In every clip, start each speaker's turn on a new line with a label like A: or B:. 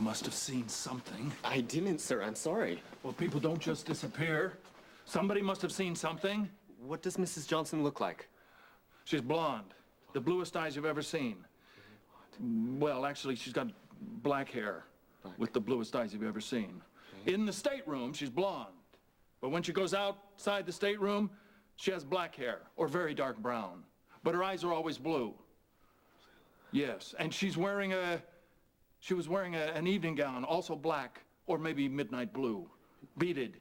A: must have seen something.
B: I didn't, sir. I'm sorry.
A: Well, people don't just disappear. Somebody must have seen something.
B: What does Mrs. Johnson look like?
A: She's blonde. The bluest eyes you've ever seen. Well, actually, she's got black hair with the bluest eyes you've ever seen. Okay. In the stateroom, she's blonde. But when she goes outside the stateroom, she has black hair or very dark brown. But her eyes are always blue. Yes, and she was wearing an evening gown, also black or maybe midnight blue, beaded.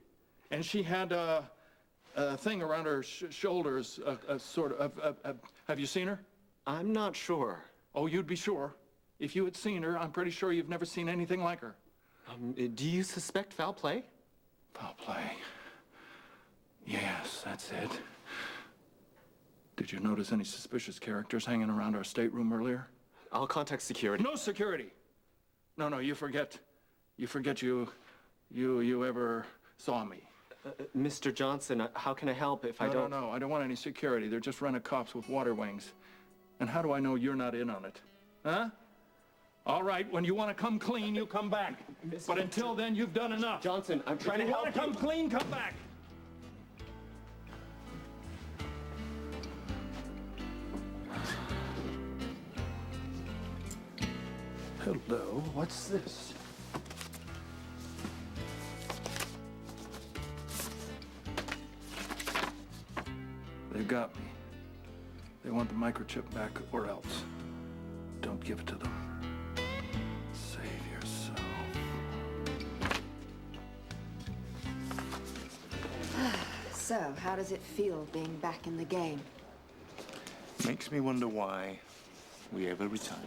A: And she had a thing around her shoulders, a sort of, have you seen her?
B: I'm not sure.
A: Oh, you'd be sure. If you had seen her, I'm pretty sure you've never seen anything like her.
B: Do you suspect foul play?
A: Foul play? Yes, that's it. Did you notice any suspicious characters hanging around our stateroom earlier?
B: I'll contact security.
A: No security! No, you forget. You forget you ever saw me.
B: Mr. Johnson, how can I help if I don't...
A: No, I don't want any security. They're just rented cops with water wings. And how do I know you're not in on it? Huh? All right, when you want to come clean, you come back. But until then, you've done enough.
B: Johnson, I'm trying to help you.
A: If you want to come clean, come back. Hello, what's this? They've got me. They want the microchip back or else. Don't give it to them. Save yourself.
C: So, how does it feel being back in the game?
D: Makes me wonder why we ever retired.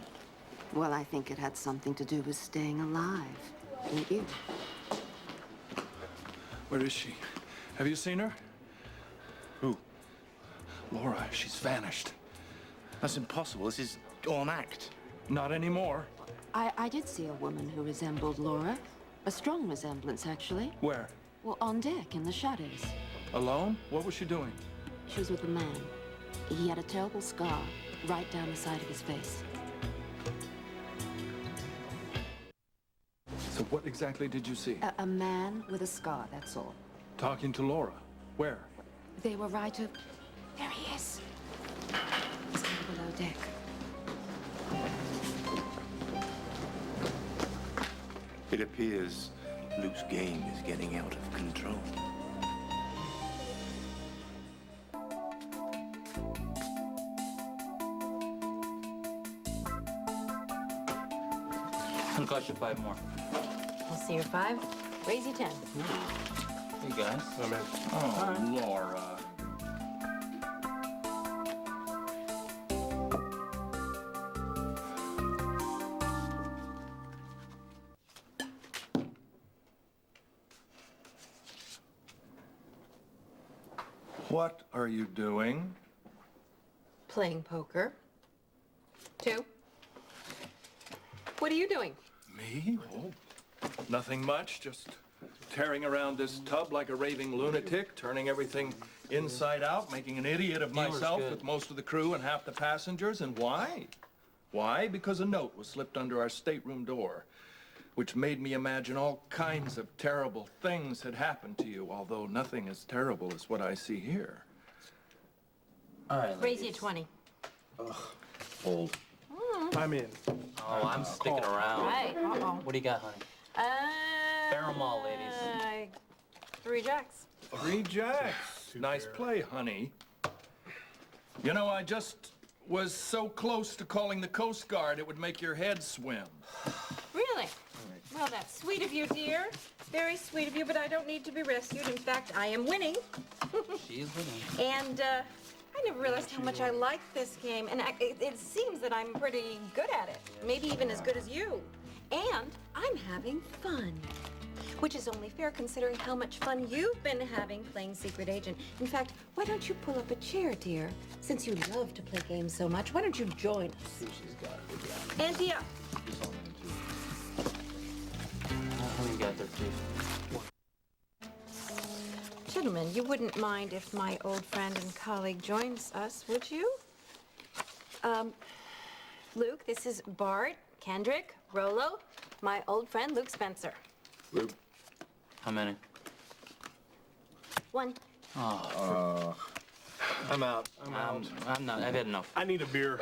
C: Well, I think it had something to do with staying alive. Don't you?
A: Where is she? Have you seen her?
D: Who?
A: Laura, she's vanished.
D: That's impossible. This is all an act.
A: Not anymore.
C: I did see a woman who resembled Laura. A strong resemblance, actually.
A: Where?
C: Well, on deck, in the shadows.
A: Alone? What was she doing?
C: She was with a man. He had a terrible scar right down the side of his face.
A: So what exactly did you see?
C: A man with a scar, that's all.
A: Talking to Laura. Where?
C: They were right of... There he is. He's down below deck.
D: It appears Luke's game is getting out of control.
E: I'll cost you 5 more.
F: I'll see your 5. Raise you 10.
E: Hey, guys.
D: Oh, man.
A: Oh, Laura. What are you doing?
F: Playing poker. 2. What are you doing?
A: Me? Oh, nothing much. Just tearing around this tub like a raving lunatic, turning everything inside out, making an idiot of myself with most of the crew and half the passengers. And why? Why? Because a note was slipped under our stateroom door, which made me imagine all kinds of terrible things had happened to you, although nothing as terrible as what I see here.
E: All right,
F: Raise you 20.
E: Old.
G: I'm in.
E: Oh, I'm sticking around.
F: Right. Uh-oh.
E: What do you got, honey? Barrel mall, ladies.
F: 3 jacks.
A: 3 jacks. Nice play, honey. You know, I just was so close to calling the Coast Guard it would make your head swim.
F: Really? Well, that's sweet of you, dear. Very sweet of you, but I don't need to be rescued. In fact, I am winning.
E: She is winning.
F: And I never realized how much I liked this game. And it seems that I'm pretty good at it. Maybe even as good as you. And I'm having fun. Which is only fair considering how much fun you've been having playing Secret Agent. In fact, why don't you pull up a chair, dear? Since you love to play games so much, why don't you join us?
E: She's got it.
F: Ante up.
E: How many you got there, too?
F: Gentlemen, you wouldn't mind if my old friend and colleague joins us, would you? Luke, this is Bart, Kendrick, Rolo, my old friend Luke Spencer.
D: Luke?
E: How many?
F: 1.
G: I'm out. I'm out.
E: I'm not. I've had enough.
G: I need a beer.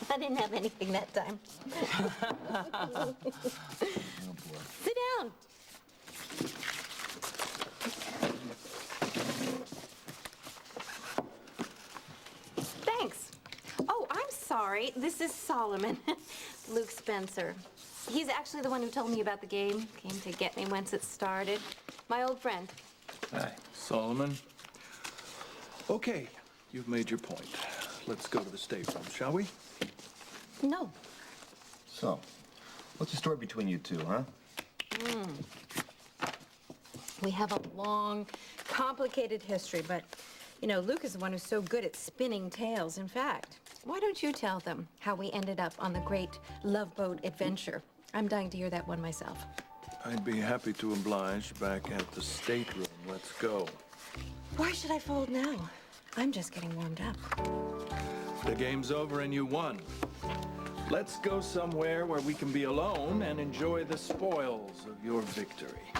F: I didn't have anything that time. Sit down. Thanks. Oh, I'm sorry. This is Solomon. Luke Spencer. He's actually the one who told me about the game. Came to get me once it started. My old friend.
A: Hi, Solomon. Okay, you've made your point. Let's go to the stateroom, shall we?
F: No.
H: So, what's the story between you two, huh?
F: We have a long, complicated history, but, you know, Luke is the one who's so good at spinning tales. In fact, why don't you tell them how we ended up on the great Love Boat adventure? I'm dying to hear that one myself.
A: I'd be happy to oblige back at the stateroom. Let's go.
F: Why should I fold now? I'm just getting warmed up.
A: The game's over and you won. Let's go somewhere where we can be alone and enjoy the spoils of your victory.